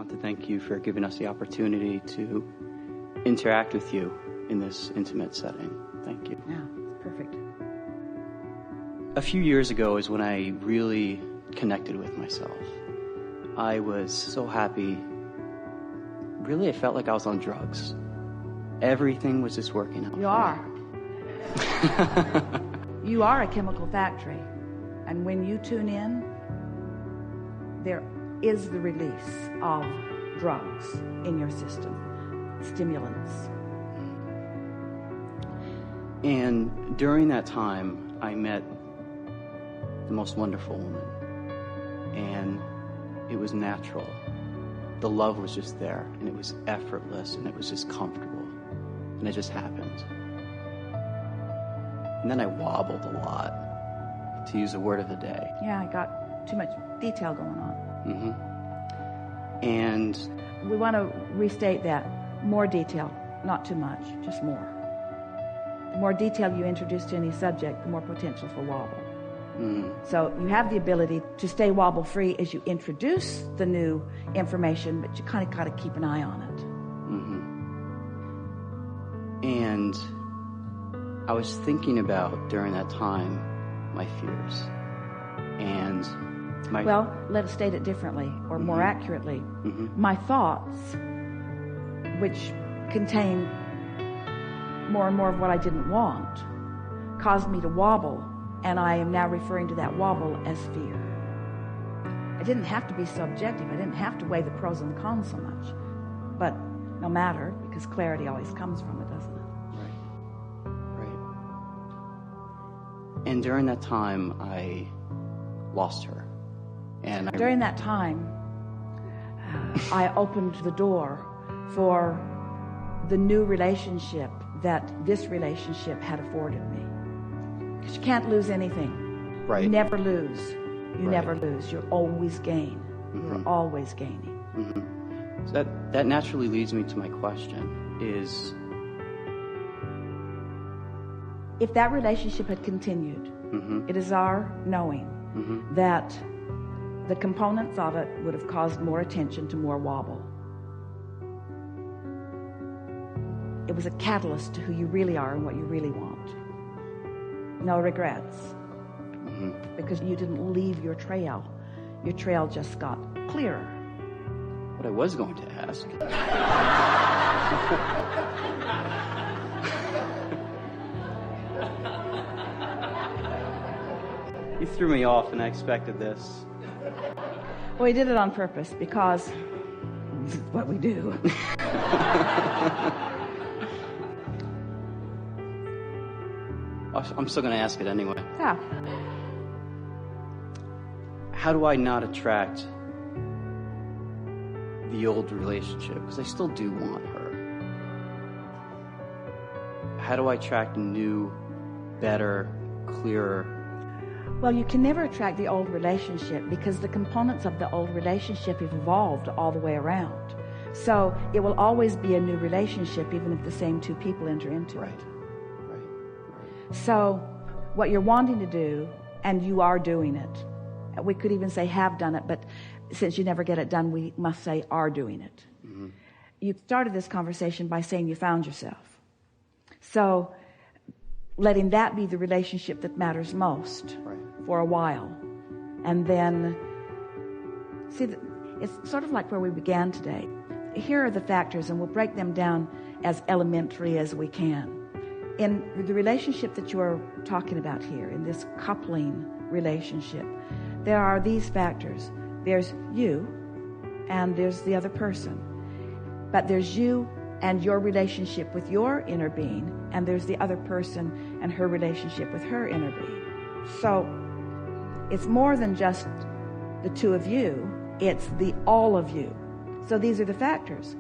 want to thank you for giving us the opportunity to interact with you in this intimate setting. Thank you. Yeah, perfect. A few years ago is when I really connected with myself. I was so happy. Really, I felt like I was on drugs. Everything was just working out. You are. You are a chemical factory. And when you tune in, there is the release of drugs in your system, stimulants. And during that time, I met the most wonderful woman. And it was natural. The love was just there, and it was effortless, and it was just comfortable. And it just happened. And then I wobbled a lot, to use a word of the day. Yeah, I got too much detail going on. Mm-hmm. And we want to restate that. More detail, not too much, just more. The more detail you introduce to any subject, the more potential for wobble. So you have the ability to stay wobble-free as you introduce the new information, but you kind of got to keep an eye on it. Mm-hmm. And I was thinking about, during that time, my fears. And well, let us state it differently, or more accurately. My thoughts, which contain more and more of what I didn't want, caused me to wobble. And I am now referring to that wobble as fear. It didn't have to be subjective. I didn't have to weigh the pros and the cons so much. But no matter, because clarity always comes from it, doesn't it? Right. And during that time, I lost her. And during that time, I opened the door for the new relationship that this relationship had afforded me. Because you can't lose anything. Right. You never lose. You never lose. You always gain. You're always gaining. So that naturally leads me to my question is, if that relationship had continued, it is our knowing that the components of it would have caused more attention to more wobble. It was a catalyst to who you really are and what you really want. No regrets. Because you didn't leave your trail. Your trail just got clearer. What I was going to ask. You threw me off and I expected this. Well, we did it on purpose because this is what we do. I'm still going to ask it anyway. Yeah. How do I not attract the old relationship? Because I still do want her. How do I attract a new, better, clearer? Well, you can never attract the old relationship because the components of the old relationship have evolved all the way around. So it will always be a new relationship even if the same two people enter into it. So what you're wanting to do, and you are doing it, we could even say have done it, but since you never get it done, we must say are doing it. You started this conversation by saying you found yourself. So letting that be the relationship that matters most for a while. And then, see, it's sort of like where we began today. Here are the factors, and we'll break them down as elementary as we can. In the relationship that you are talking about here, in this coupling relationship, there are these factors. There's you, and there's the other person. But there's you and your relationship with your inner being, and there's the other person and her relationship with her inner being. So it's more than just the two of you, it's the all of you. So these are the factors.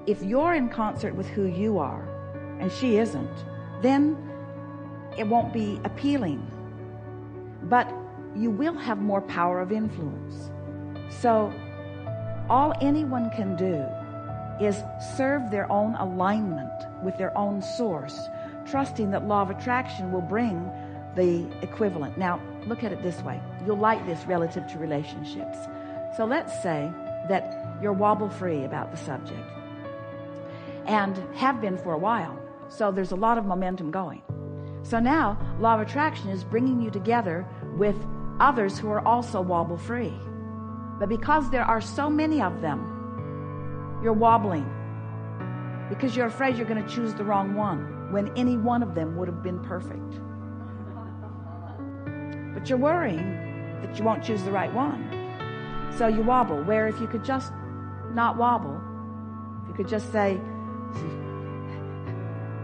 If you're in concert with who you are, and she isn't, then it won't be appealing. But you will have more power of influence. So all anyone can do is serve their own alignment with their own source, trusting that law of attraction will bring the equivalent. Now, look at it this way. You'll like this relative to relationships. So let's say that you're wobble free about the subject, and have been for a while. So there's a lot of momentum going. So now law of attraction is bringing you together with others who are also wobble free. But because there are so many of them, you're wobbling because you're afraid you're going to choose the wrong one when any one of them would have been perfect. But you're worrying that you won't choose the right one. So you wobble, where if you could just not wobble, if you could just say,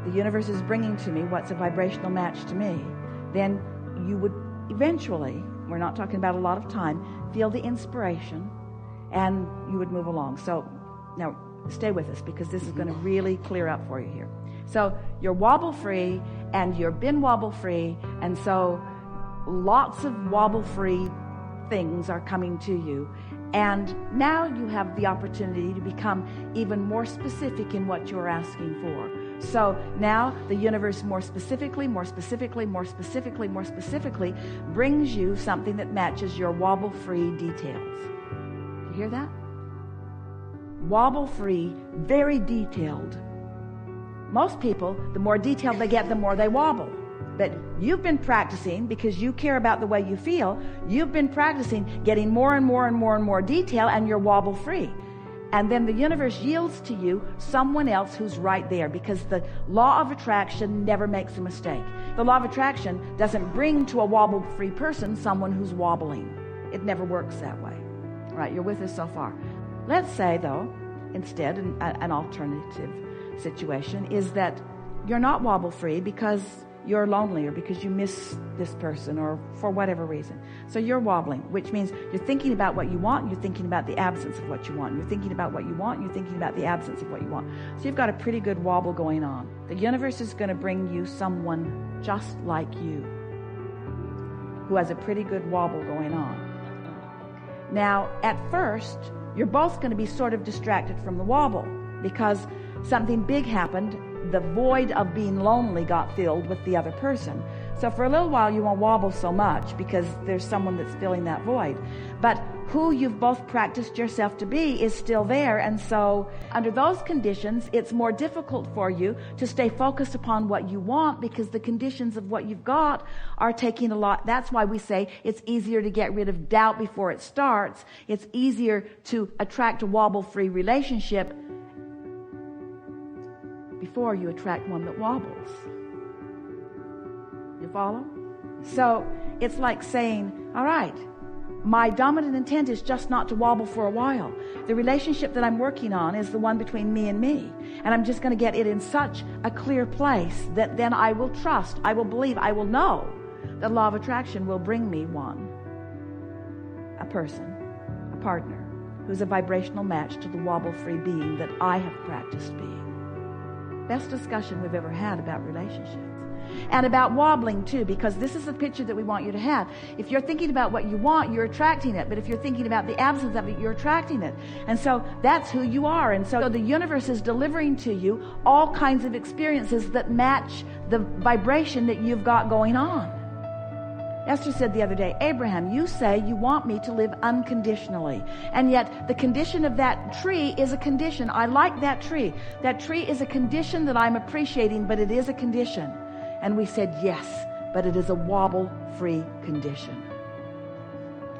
the universe is bringing to me what's a vibrational match to me, then you would eventually, we're not talking about a lot of time, feel the inspiration and you would move along. So now stay with us because this is going to really clear up for you here. So you're wobble free and you've been wobble free, and so lots of wobble free things are coming to you, and now you have the opportunity to become even more specific in what you're asking for. So now the universe more specifically brings you something that matches your wobble-free details. You hear that? Wobble-free, very detailed. Most people, the more detailed they get, the more they wobble. But you've been practicing, because you care about the way you feel, you've been practicing getting more and more detail, and you're wobble-free. And then the universe yields to you someone else who's right there, because the law of attraction never makes a mistake. The law of attraction doesn't bring to a wobble-free person someone who's wobbling. It never works that way. All right, you're with us so far. Let's say, though, instead, an alternative situation is that you're not wobble-free because you're lonely, or because you miss this person, or for whatever reason. So you're wobbling, which means you're thinking about what you want, and you're thinking about the absence of what you want. You're thinking about what you want, and you're thinking about the absence of what you want. So you've got a pretty good wobble going on. The universe is going to bring you someone just like you, who has a pretty good wobble going on. Now, at first, you're both going to be sort of distracted from the wobble, because something big happened. The void of being lonely got filled with the other person. So for a little while you won't wobble so much because there's someone that's filling that void. But who you've both practiced yourself to be is still there, and so under those conditions it's more difficult for you to stay focused upon what you want, because the conditions of what you've got are taking a lot. That's why we say it's easier to get rid of doubt before it starts. It's easier to attract a wobble-free relationship before you attract one that wobbles. You follow? So it's like saying, all right, my dominant intent is just not to wobble for a while. The relationship that I'm working on is the one between me and me. And I'm just going to get it in such a clear place that then I will trust, I will believe, I will know that law of attraction will bring me one, a person, a partner, who's a vibrational match to the wobble-free being that I have practiced being. Best discussion we've ever had about relationships. And about wobbling too, because this is the picture that we want you to have. If you're thinking about what you want, you're attracting it. But if you're thinking about the absence of it, you're attracting it. And so that's who you are. And so the universe is delivering to you all kinds of experiences that match the vibration that you've got going on. Esther said the other day, Abraham, you say you want me to live unconditionally, and yet the condition of that tree is a condition. I like that tree. That tree is a condition that I'm appreciating, but it is a condition. And we said, yes, but it is a wobble-free condition.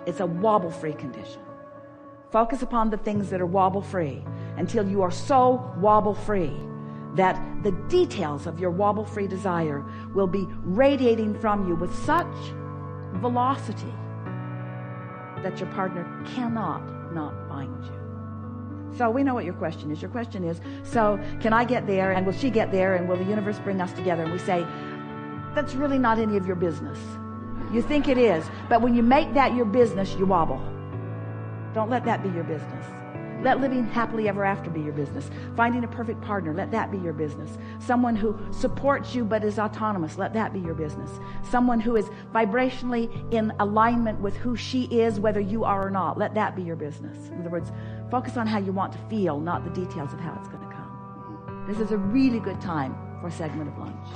It's a wobble-free condition. Focus upon the things that are wobble-free until you are so wobble-free that the details of your wobble-free desire will be radiating from you with such velocity that your partner cannot not find you. So we know what your question is. Your question is, so can I get there, and will she get there, and will the universe bring us together? And we say, that's really not any of your business. You think it is, but when you make that your business, you wobble. Don't let that be your business. Let living happily ever after be your business. Finding a perfect partner, let that be your business. Someone who supports you but is autonomous, let that be your business. Someone who is vibrationally in alignment with who she is, whether you are or not, let that be your business. In other words, focus on how you want to feel, not the details of how it's going to come. This is a really good time for a segment of lunch.